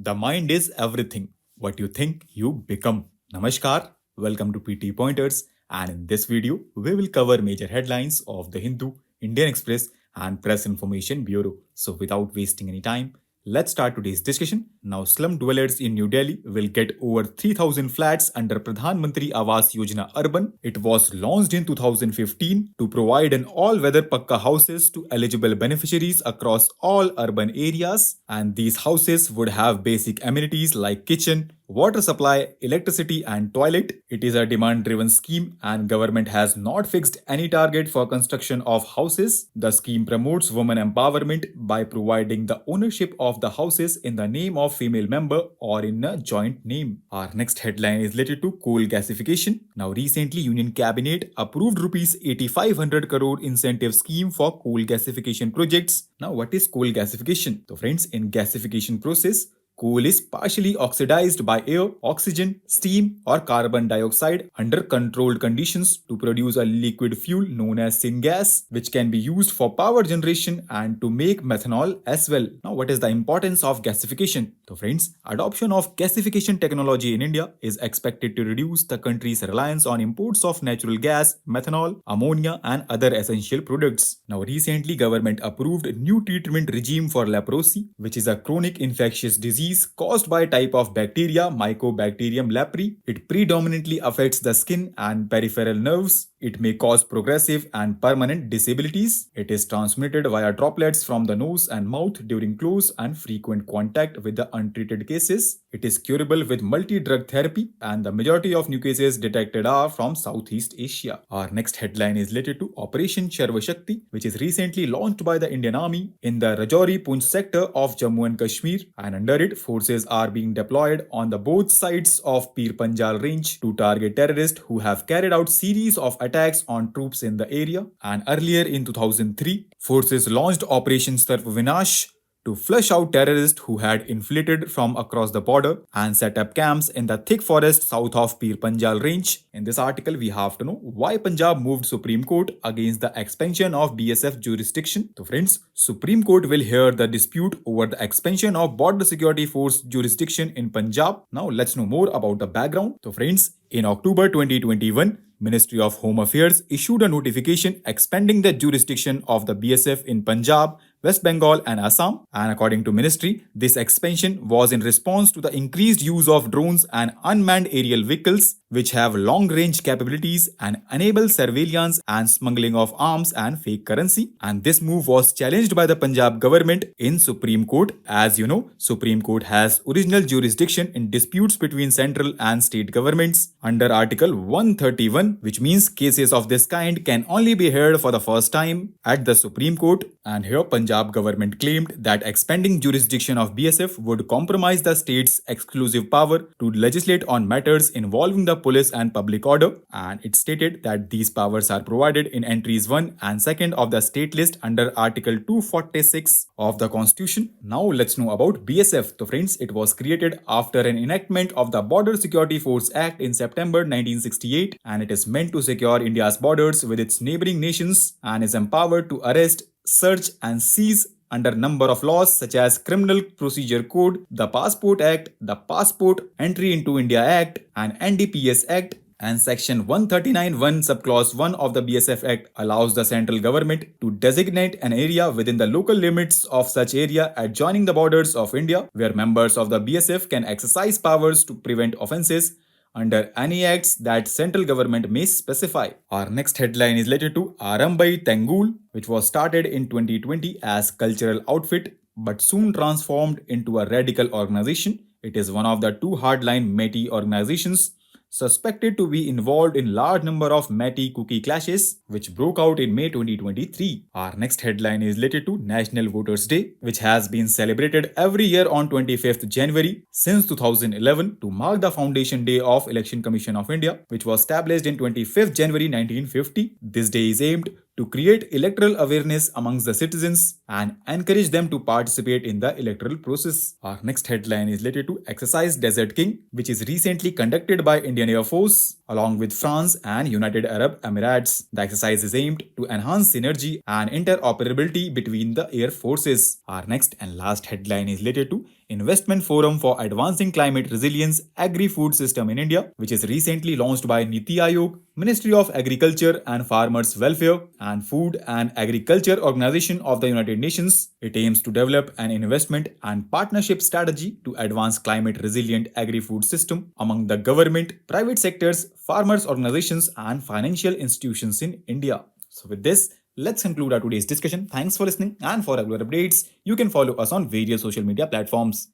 The mind is everything. What you think, you become. Namaskar. Welcome to PT Pointers. And in this video, we will cover major headlines of the Hindu, Indian Express, and Press Information Bureau. So, without wasting any time, let's start today's discussion. Now, slum dwellers in New Delhi will get over 3,000 flats under Pradhan Mantri Awas Yojana Urban. It was launched in 2015 to provide an all-weather Pakka houses to eligible beneficiaries across all urban areas. And these houses would have basic amenities like kitchen, water supply, electricity and toilet. It is a demand driven scheme and government has not fixed any target for construction of houses. The scheme promotes women empowerment by providing the ownership of the houses in the name of female member or in a joint name. Our next headline is related to coal gasification. Now recently Union Cabinet approved rupees 8500 crore incentive scheme for coal gasification projects. Now what is coal gasification? So friends, in gasification process, coal is partially oxidized by air, oxygen, steam, or carbon dioxide under controlled conditions to produce a liquid fuel known as syngas, which can be used for power generation and to make methanol as well. Now, what is the importance of gasification? So, friends, adoption of gasification technology in India is expected to reduce the country's reliance on imports of natural gas, methanol, ammonia, and other essential products. Now, recently, government approved a new treatment regime for leprosy, which is a chronic infectious disease caused by a type of bacteria, Mycobacterium leprae. It predominantly affects the skin and peripheral nerves. It may cause progressive and permanent disabilities. It is transmitted via droplets from the nose and mouth during close and frequent contact with the untreated cases. It is curable with multi-drug therapy, and the majority of new cases detected are from Southeast Asia. Our next headline is related to Operation Sharva Shakti, which is recently launched by the Indian Army in the Rajouri Poonch sector of Jammu and Kashmir, and under it, forces are being deployed on the both sides of Pir Panjal range to target terrorists who have carried out series of attacks on troops in the area. And earlier in 2003, forces launched Operation Sarv Vinash to flush out terrorists who had infiltrated from across the border and set up camps in the thick forest south of Pir Panjal range. In this article, we have to know why Punjab moved Supreme Court against the expansion of BSF jurisdiction. So friends, Supreme Court will hear the dispute over the expansion of Border Security Force jurisdiction in Punjab. Now let's know more about the background. So friends, in October 2021, Ministry of Home Affairs issued a notification expanding the jurisdiction of the BSF in Punjab, West Bengal and Assam. And according to ministry, this expansion was in response to the increased use of drones and unmanned aerial vehicles which have long-range capabilities and enable surveillance and smuggling of arms and fake currency. And this move was challenged by the Punjab government in Supreme Court. As you know, Supreme Court has original jurisdiction in disputes between central and state governments under Article 131, which means cases of this kind can only be heard for the first time at the Supreme Court. And here Punjab government claimed that expanding jurisdiction of BSF would compromise the state's exclusive power to legislate on matters involving the police and public order, and it stated that these powers are provided in entries 1 and 2 of the state list under Article 246 of the Constitution. Now let's know about BSF. So friends, it was created after an enactment of the Border Security Force Act in September 1968, and it is meant to secure India's borders with its neighboring nations and is empowered to arrest, search and seize under number of laws such as Criminal Procedure Code, the Passport Act, the Passport Entry into India Act and NDPS Act. And Section 139(1) Subclause 1 of the BSF Act allows the central government to designate an area within the local limits of such area adjoining the borders of India where members of the BSF can exercise powers to prevent offences under any acts that central government may specify. Our next headline is related to Arambai Tangul, which was started in 2020 as cultural outfit but soon transformed into a radical organization. It is one of the two hardline Metis organizations suspected to be involved in large number of Metis-Kuki clashes which broke out in May 2023. Our next headline is related to National Voters Day, which has been celebrated every year on 25th January since 2011 to mark the foundation day of Election Commission of India, which was established in 25th January 1950. This day is aimed to create electoral awareness amongst the citizens and encourage them to participate in the electoral process. Our next headline is related to Exercise Desert King, which is recently conducted by Indian Air Force along with France and United Arab Emirates. The exercise is aimed to enhance synergy and interoperability between the air forces. Our next and last headline is related to Investment Forum for Advancing Climate Resilience Agri-Food System in India, which is recently launched by Niti Aayog, Ministry of Agriculture and Farmers Welfare, and Food and Agriculture Organization of the United Nations. It aims to develop an investment and partnership strategy to advance climate resilient agri-food system among the government, private sectors, farmers organizations and financial institutions in India. So with this, let's conclude our today's discussion. Thanks for listening, and for regular updates, you can follow us on various social media platforms.